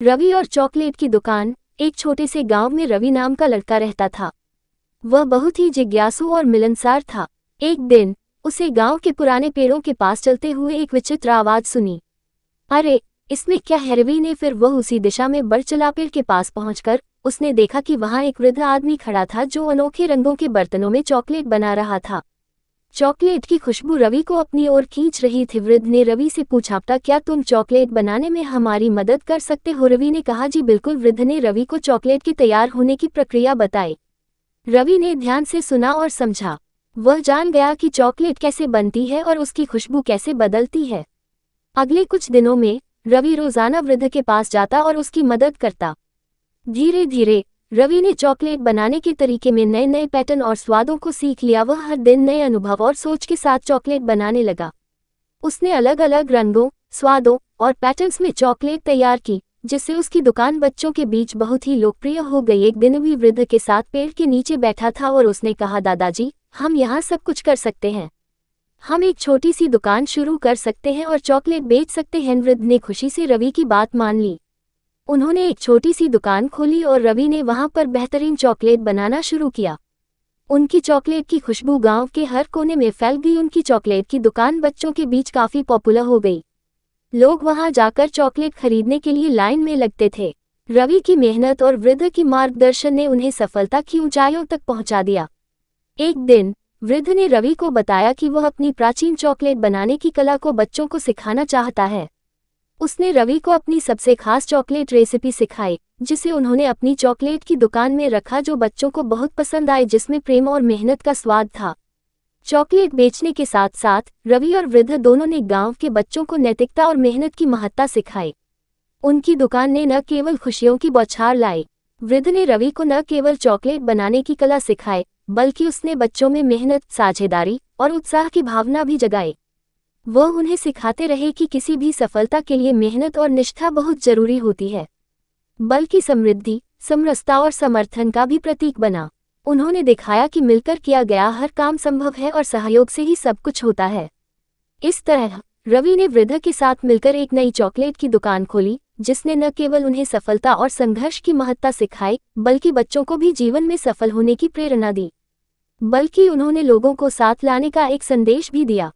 रवि और चॉकलेट की दुकान। एक छोटे से गांव में रवि नाम का लड़का रहता था। वह बहुत ही जिज्ञासु और मिलनसार था। एक दिन उसे गांव के पुराने पेड़ों के पास चलते हुए एक विचित्र आवाज सुनी। अरे, इसमें क्या है? रवि ने फिर वह उसी दिशा में बढ़ चला। पेड़ के पास पहुंचकर उसने देखा कि वहां एक वृद्ध आदमी खड़ा था जो अनोखे रंगों के बर्तनों में चॉकलेट बना रहा था। चॉकलेट की खुशबू रवि को अपनी ओर खींच रही थी। वृद्ध ने रवि से पूछा, क्या तुम चॉकलेट बनाने में हमारी मदद कर सकते हो? रवि ने कहा, जी बिल्कुल। वृद्ध ने रवि को चॉकलेट के तैयार होने की प्रक्रिया बताई। रवि ने ध्यान से सुना और समझा। वह जान गया कि चॉकलेट कैसे बनती है और उसकी खुशबू कैसे बदलती है। अगले कुछ दिनों में रवि रोजाना वृद्ध के पास जाता और उसकी मदद करता। धीरे धीरे रवि ने चॉकलेट बनाने के तरीके में नए नए पैटर्न और स्वादों को सीख लिया। वह हर दिन नए अनुभव और सोच के साथ चॉकलेट बनाने लगा। उसने अलग अलग रंगों, स्वादों और पैटर्न्स में चॉकलेट तैयार की, जिससे उसकी दुकान बच्चों के बीच बहुत ही लोकप्रिय हो गई। एक दिन भी वृद्ध के साथ पेड़ के नीचे बैठा था और उसने कहा, दादाजी, हम यहाँ सब कुछ कर सकते हैं। हम एक छोटी सी दुकान शुरू कर सकते हैं और चॉकलेट बेच सकते हैं। वृद्ध ने खुशी से रवि की बात मान ली। उन्होंने एक छोटी सी दुकान खोली और रवि ने वहां पर बेहतरीन चॉकलेट बनाना शुरू किया। उनकी चॉकलेट की खुशबू गांव के हर कोने में फैल गई। उनकी चॉकलेट की दुकान बच्चों के बीच काफी पॉपुलर हो गई। लोग वहां जाकर चॉकलेट खरीदने के लिए लाइन में लगते थे। रवि की मेहनत और वृद्ध की मार्गदर्शन ने उन्हें सफलता की ऊंचाइयों तक पहुंचा दिया। एक दिन वृद्ध ने रवि को बताया कि वह अपनी प्राचीन चॉकलेट बनाने की कला को बच्चों को सिखाना चाहता है। उसने रवि को अपनी सबसे खास चॉकलेट रेसिपी सिखाई, जिसे उन्होंने अपनी चॉकलेट की दुकान में रखा, जो बच्चों को बहुत पसंद आई, जिसमें प्रेम और मेहनत का स्वाद था। चॉकलेट बेचने के साथ साथ रवि और वृद्ध दोनों ने गांव के बच्चों को नैतिकता और मेहनत की महत्ता सिखाई। उनकी दुकान ने न केवल खुशियों की बौछार लाई। वृद्ध ने रवि को न केवल चॉकलेट बनाने की कला सिखाई, बल्कि उसने बच्चों में मेहनत, साझेदारी और उत्साह की भावना भी जगाई। वह उन्हें सिखाते रहे कि किसी भी सफलता के लिए मेहनत और निष्ठा बहुत जरूरी होती है, बल्कि समृद्धि, समरसता और समर्थन का भी प्रतीक बना। उन्होंने दिखाया कि मिलकर किया गया हर काम संभव है और सहयोग से ही सब कुछ होता है। इस तरह रवि ने वृद्ध के साथ मिलकर एक नई चॉकलेट की दुकान खोली, जिसने न केवल उन्हें सफलता और संघर्ष की महत्ता सिखाई, बल्कि बच्चों को भी जीवन में सफल होने की प्रेरणा दी। बल्कि उन्होंने लोगों को साथ लाने का एक संदेश भी दिया।